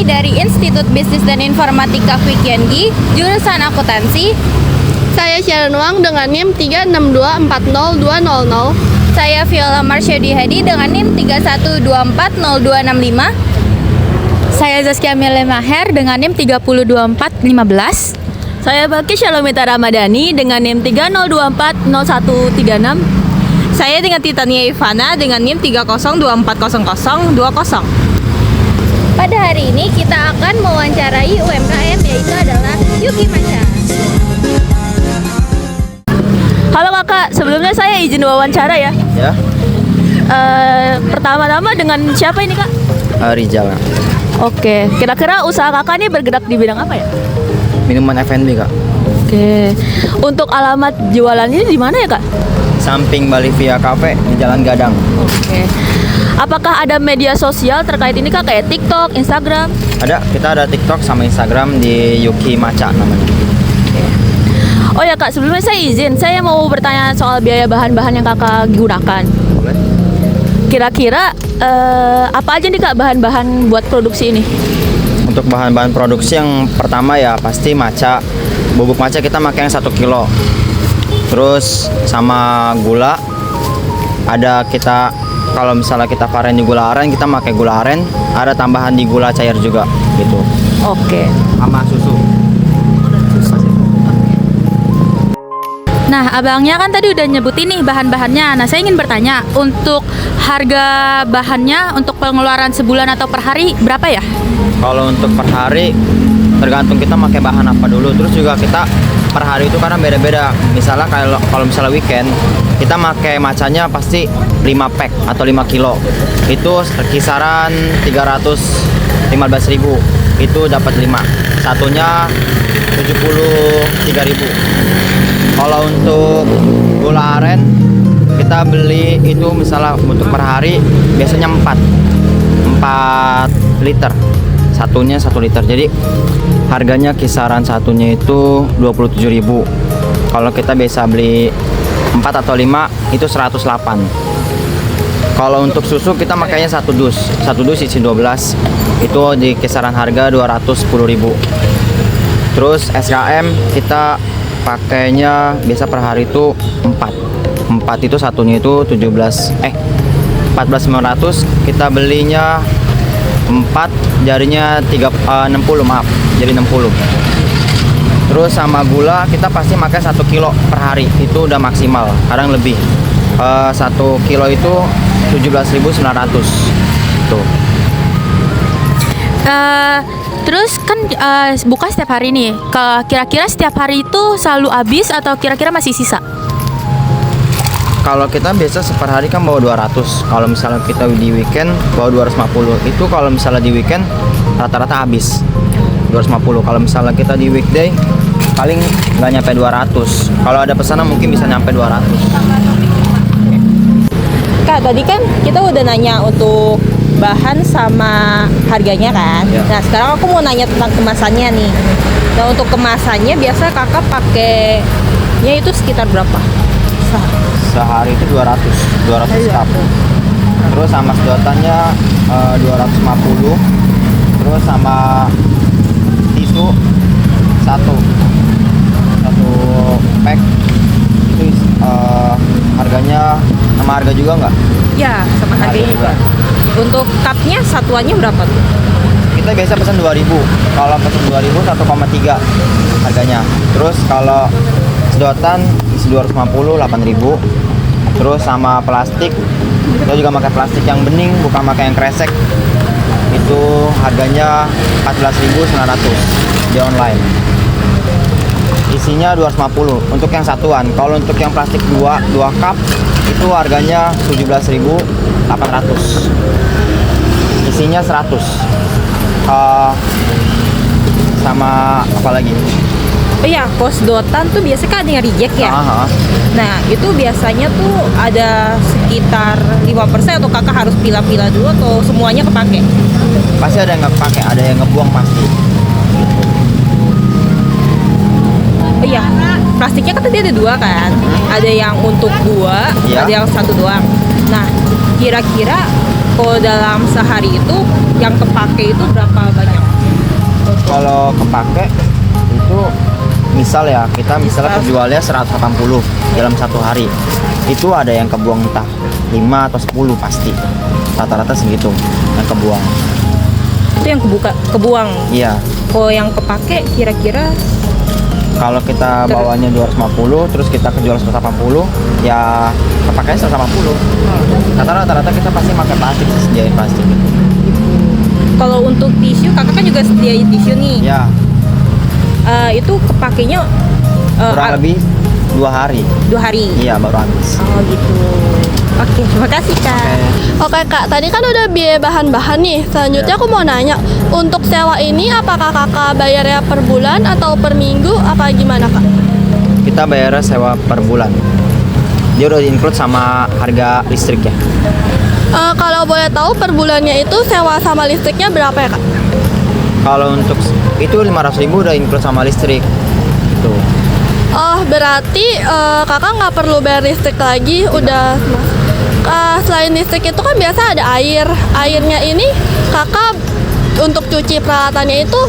dari Institut Bisnis dan Informatika Quick&Gi, jurusan akuntansi. Saya Sharon Wang dengan NIM 362402000. Saya Viola Marsyadi Hadi dengan NIM 31240265. Saya Zaskia Amelia Maher dengan NIM 302415. Saya Baki Shalomita Ramadhani dengan NIM 30240136. Saya dengan Titania Ivana dengan NIM 30240020. Pada hari ini kita akan mewawancarai UMKM, yaitu adalah Yuki Macha. Halo kakak, sebelumnya saya izin wawancara ya. Ya, Pertama-tama dengan siapa ini kak? Rizal. Oke, kira-kira usaha kakak ini bergerak di bidang apa ya? Minuman F&B kak. Oke, untuk alamat jualannya di mana ya kak? Samping Balivia Cafe di Jalan Gadang. Oke. Apakah ada media sosial terkait ini kak, kayak TikTok, Instagram? Ada, kita ada TikTok sama Instagram di Yuki Macha namanya. Oh ya kak, sebelumnya saya izin, saya mau bertanya soal biaya bahan-bahan yang kakak gunakan. Boleh? Kira-kira apa aja nih kak bahan-bahan buat produksi ini? Untuk bahan-bahan produksi yang pertama ya pasti macha. Bubuk macha kita pakai yang 1 kilo. Terus sama gula. Ada kita, kalau misalnya kita varian di gula aren, kita pakai gula aren. Ada tambahan di gula cair juga gitu. Oke. Sama susu. Nah, abangnya kan tadi udah nyebutin nih bahan-bahannya. Nah, saya ingin bertanya, untuk harga bahannya untuk pengeluaran sebulan atau per hari berapa ya? Kalau untuk per hari tergantung kita pakai bahan apa dulu. Terus juga kita per hari itu karena beda-beda. Misalnya kalau misalnya weekend kita pakai macanya pasti 5 pack atau 5 kilo. Itu kisaran 315.000. Itu dapat 5. Satunya 73.000. Kalau untuk gula aren kita beli itu misalnya untuk per hari biasanya 4 liter. Satunya 1 liter. Jadi harganya kisaran satunya itu 27.000. Kalau kita biasa beli 4 atau 5 itu 108. Kalau untuk susu kita makanya 1 dus. 1 dus isi 12. Itu di kisaran harga 210.000. Terus SKM kita pakainya biasa per hari itu 4 itu satunya itu 14.900. Kita belinya 4 jarinya 60, maaf, jadi 60. Terus sama gula kita pasti makan 1 kilo per hari, itu udah maksimal, kadang lebih. 1 kilo itu 17.900 tuh. Terus kan buka setiap hari nih. Kira-kira setiap hari itu selalu habis atau kira-kira masih sisa? Kalau kita biasa per hari kan bawa 200. Kalau misalnya kita di weekend bawa 250. Itu kalau misalnya di weekend rata-rata habis 250. Kalau misalnya kita di weekday paling nggak nyampe 200. Kalau ada pesanan mungkin bisa nyampe 200. Kak, tadi kan kita udah nanya untuk bahan sama harganya kan. Ya. Nah, sekarang aku mau nanya tentang kemasannya nih. Nah, untuk kemasannya biasa kakak pakainya itu sekitar berapa? Sehari itu 200 cup. Terus sama sedotannya 250. Terus sama tisu satu pack itu harganya sama harga juga nggak? Ya, sama harganya juga. Untuk cupnya satuannya berapa tuh? Kita biasa pesan 2.000. Kalau pesan 2.000 1,3 harganya. Terus kalau sedotan isi 250 8.000. Terus sama plastik kita juga pakai plastik yang bening, bukan pakai yang kresek. Itu harganya 14.900 di online. Isinya 250 untuk yang satuan. Kalau untuk yang plastik 2 cup itu harganya 17.800. Isinya 100. Sama apa lagi? Iya, sedotan tuh biasanya kan ada yang reject ya. Nah, itu biasanya tuh ada sekitar 5% atau kakak harus pilah-pilah dulu atau semuanya kepake? Pasti ada yang nggak pakai, ada yang ngebuang pasti. Iya, plastiknya kan tadi ada 2 kan. Ada yang untuk 2, Iya. ada yang 1 doang. Nah, kira-kira Kalau dalam sehari itu yang kepake itu berapa banyak? Kalau kepake itu misal ya, kita misalnya kejualnya 180 dalam satu hari. Itu ada yang kebuang entah 5 atau 10 pasti. Rata-rata segitu yang kebuang. Itu yang kebuang. Iya. Kalau yang kepake kira-kira Kalau kita bawanya 250 terus kita kejual 180, ya kepakainya 180. Rata-rata kita pasti pakai plastik, sediain plastik. kalau untuk tisu, kakak kan juga sediain tisu nih. Ya, Itu kepakainya kurang lebih 2 hari. 2 hari. Iya, baru habis. Oh gitu. Oke, terima kasih Kak. Oke Kak, tadi kan udah biaya bahan-bahan nih. Selanjutnya aku mau nanya, untuk sewa ini apakah Kakak bayarnya per bulan atau per minggu? Apa gimana Kak? Kita bayarnya sewa per bulan. Dia udah include sama harga listrik ya. Kalau boleh tahu per bulannya itu sewa sama listriknya berapa ya Kak? Kalau untuk itu 500.000 udah include sama listrik. Gitu. Oh berarti Kakak nggak perlu bayar listrik lagi, udah. Selain listrik itu kan biasa ada air. Airnya ini Kakak untuk cuci peralatannya itu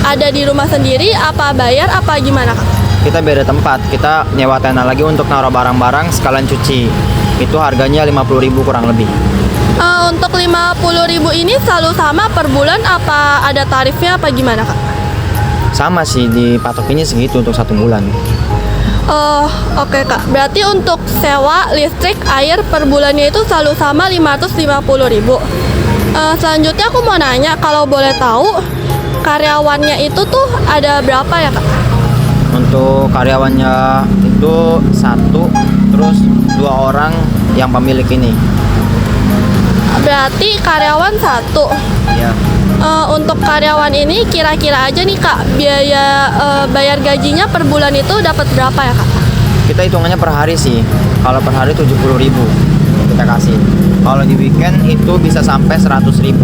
ada di rumah sendiri, apa bayar, apa gimana Kak? Kita beda tempat, kita nyewa tenda lagi untuk naruh barang-barang sekalian cuci. Itu harganya 50.000 kurang lebih. Untuk 50.000 ini selalu sama per bulan, apa ada tarifnya apa gimana Kak? Sama sih, dipatokinnya segitu untuk 1 bulan. Oh oke Kak, berarti untuk sewa listrik air per bulannya itu selalu sama 550.000. Selanjutnya aku mau nanya, kalau boleh tahu karyawannya itu tuh ada berapa ya Kak? Untuk karyawannya itu 1, terus 2 orang yang pemilik ini. Berarti karyawan 1. Ya. Untuk karyawan ini kira-kira aja nih Kak, biaya bayar gajinya per bulan itu dapat berapa ya Kak? Kita hitungannya per hari sih. Kalau per hari 70.000 kita kasih. Kalau di weekend itu bisa sampai 100.000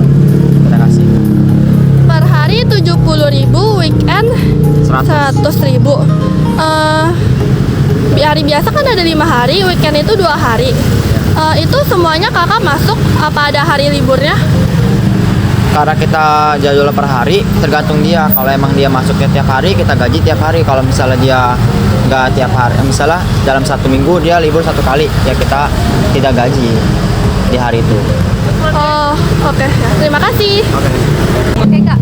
kita kasih. Per hari 70.000, weekend 100.000. Hari biasa kan ada 5 hari, weekend itu 2 hari. Itu semuanya Kakak masuk, apa ada hari liburnya? Karena kita jadwal per hari, tergantung dia. Kalau emang dia masuknya tiap hari, kita gaji tiap hari. Kalau misalnya dia nggak tiap hari, misalnya dalam 1 minggu dia libur 1 kali, ya kita tidak gaji di hari itu. Oh oke. Terima kasih. Oke Kak,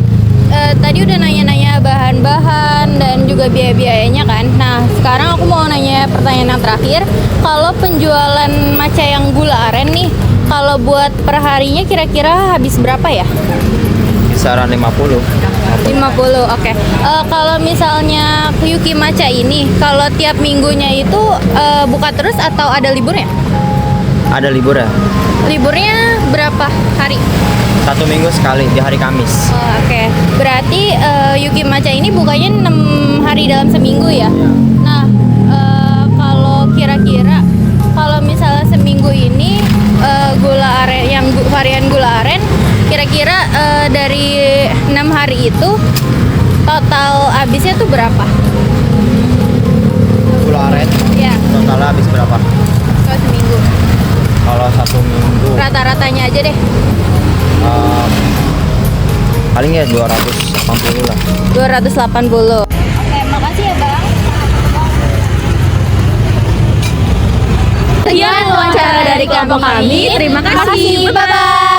tadi udah nanya-nanya bahan-bahan dan juga biaya-biayanya kan. Nah sekarang aku mau nanya pertanyaan yang terakhir. Kalau penjualan matcha yang gula aren nih, kalau buat perharinya kira-kira habis berapa ya? Kisaran 50. 50, oke. Kalau misalnya Yuki Matcha ini, kalau tiap minggunya itu buka terus atau ada liburnya? Ada libur ya? Liburnya berapa hari? 1 minggu sekali di hari Kamis. Oh, oke. Berarti Yuki Matcha ini bukanya 6 hari dalam seminggu ya? Nah, kalau kira-kira kalau misalnya seminggu ini gula aren yang varian gula aren kira-kira dari 6 hari itu total habisnya tuh berapa? Gula aren Ya, totalnya habis berapa? kalau seminggu. Kalau 1 minggu Rata-ratanya aja deh. paling ya 280 lah. 280. Oke, makasih ya, Bang. Sekian wawancara dari kelompok kami. Terima kasih. Bye-bye.